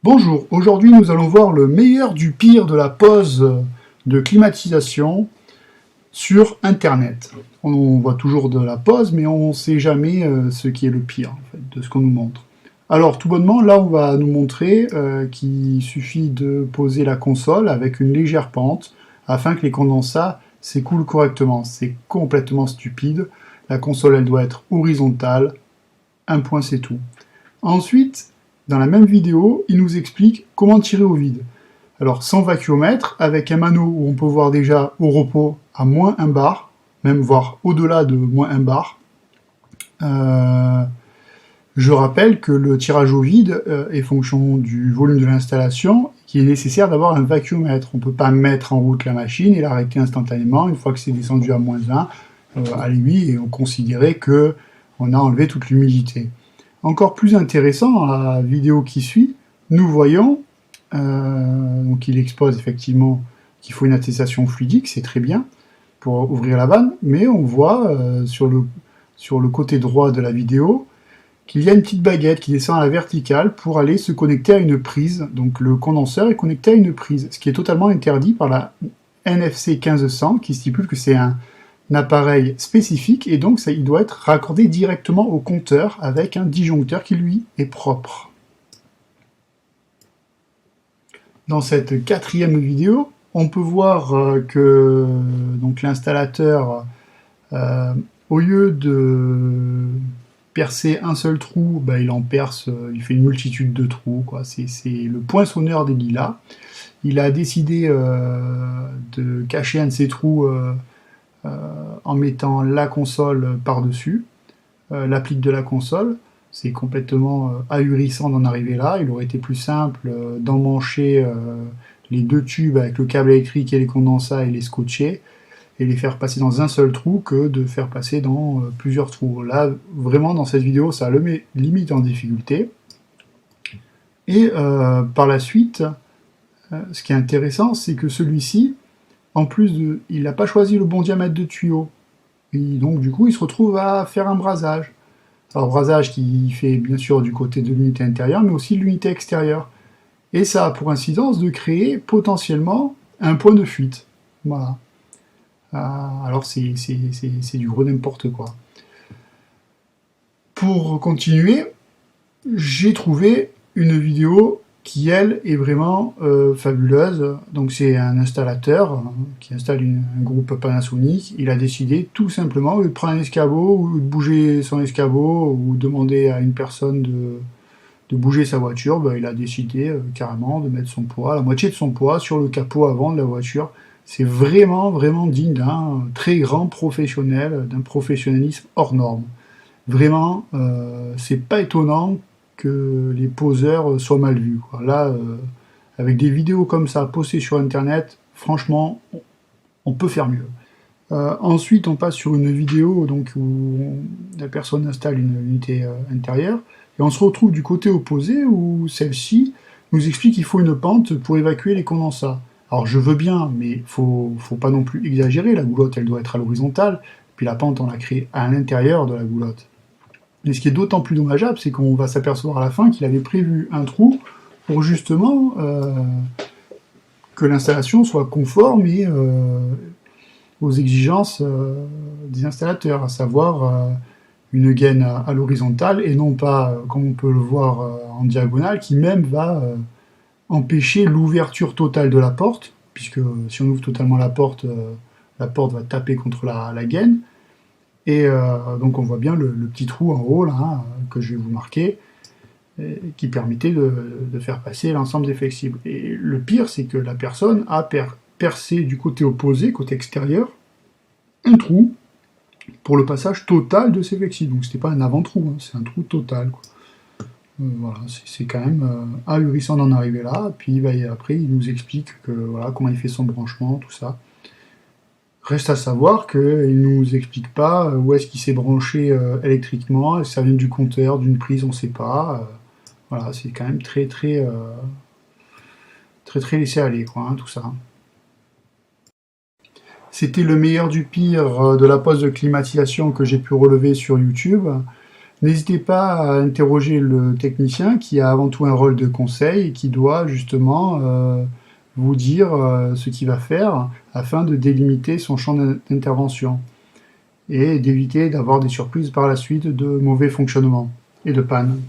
Bonjour, aujourd'hui nous allons voir le meilleur du pire de la pose de climatisation sur internet. On voit toujours de la pose, mais on ne sait jamais ce qui est le pire en fait, de ce qu'on nous montre. Alors tout bonnement, là on va nous montrer qu'il suffit de poser la console avec une légère pente afin que les condensats s'écoulent correctement. C'est complètement stupide. La console elle doit être horizontale, un point c'est tout. Ensuite, dans la même vidéo, il nous explique comment tirer au vide. Alors sans vacuomètre, avec un mano où on peut voir déjà au repos à moins 1 bar, même voire au-delà de moins 1 bar. Je rappelle que le tirage au vide est fonction du volume de l'installation, qu'il est nécessaire d'avoir un vacuomètre. On ne peut pas mettre en route la machine et l'arrêter instantanément. Une fois que c'est descendu à moins 1, allez oui, et on considérait qu'on a enlevé toute l'humidité. Encore plus intéressant, dans la vidéo qui suit, nous voyons, donc il expose effectivement qu'il faut une attestation fluidique, c'est très bien, pour ouvrir la vanne, mais on voit sur le côté droit de la vidéo qu'il y a une petite baguette qui descend à la verticale pour aller se connecter à une prise. Donc le condenseur est connecté à une prise, ce qui est totalement interdit par la NFC 1500 qui stipule que c'est un appareil spécifique et donc il doit être raccordé directement au compteur avec un disjoncteur qui lui est propre. Dans cette 4e vidéo, on peut voir que l'installateur, au lieu de percer un seul trou, il en perce, il fait une multitude de trous. C'est le poinçonneur des lilas. Il a décidé de cacher un de ces trous en mettant la console par-dessus, l'applique de la console. C'est complètement ahurissant d'en arriver là. Il aurait été plus simple d'emmancher les 2 tubes avec le câble électrique et les condensats et les scotcher et les faire passer dans un seul trou que de faire passer dans plusieurs trous. Là, vraiment, dans cette vidéo, ça le met limite en difficulté. Et par la suite, ce qui est intéressant, c'est que celui-ci, en plus il n'a pas choisi le bon diamètre de tuyau. Et donc, du coup, il se retrouve à faire un brasage. Alors, brasage qui fait bien sûr du côté de l'unité intérieure, mais aussi de l'unité extérieure. Et ça a pour incidence de créer potentiellement un point de fuite. Voilà. Alors, c'est du gros n'importe quoi. Pour continuer, j'ai trouvé une vidéo qui, elle, est vraiment fabuleuse. Donc c'est un installateur qui installe un groupe Panasonic. Il a décidé tout simplement de prendre un escabeau, ou de bouger son escabeau, ou demander à une personne de bouger sa voiture. Il a décidé carrément de mettre son poids, la moitié de son poids, sur le capot avant de la voiture. C'est vraiment, vraiment digne d'un très grand professionnel, d'un professionnalisme hors norme. Vraiment, c'est pas étonnant que les poseurs soient mal vus. Là, avec des vidéos comme ça postées sur internet, franchement, on peut faire mieux. Ensuite, on passe sur une vidéo où la personne installe une unité intérieure, et on se retrouve du côté opposé où celle-ci nous explique qu'il faut une pente pour évacuer les condensats. Alors je veux bien, mais faut pas non plus exagérer, la goulotte elle doit être à l'horizontale, puis la pente on la crée à l'intérieur de la goulotte. Et ce qui est d'autant plus dommageable, c'est qu'on va s'apercevoir à la fin qu'il avait prévu un trou pour justement que l'installation soit conforme aux exigences des installateurs, à savoir une gaine à l'horizontale et non pas, comme on peut le voir en diagonale, qui même va empêcher l'ouverture totale de la porte, puisque si on ouvre totalement la porte va taper contre la gaine. Et donc on voit bien le petit trou en haut là, que je vais vous marquer, qui permettait de faire passer l'ensemble des flexibles. Et le pire, c'est que la personne a percé du côté opposé, côté extérieur, un trou pour le passage total de ces flexibles. Donc c'était pas un avant-trou, c'est un trou total. Voilà, c'est quand même ahurissant d'en arriver là. Puis après, il nous explique voilà, comment il fait son branchement, tout ça. Reste à savoir qu'il ne nous explique pas où est-ce qu'il s'est branché électriquement, est-ce que ça vient du compteur, d'une prise, on ne sait pas. Voilà, c'est quand même très laissé aller, tout ça. C'était le meilleur du pire de la pose de climatisation que j'ai pu relever sur YouTube. N'hésitez pas à interroger le technicien qui a avant tout un rôle de conseil et qui doit justement vous dire ce qu'il va faire afin de délimiter son champ d'intervention et d'éviter d'avoir des surprises par la suite de mauvais fonctionnement et de panne.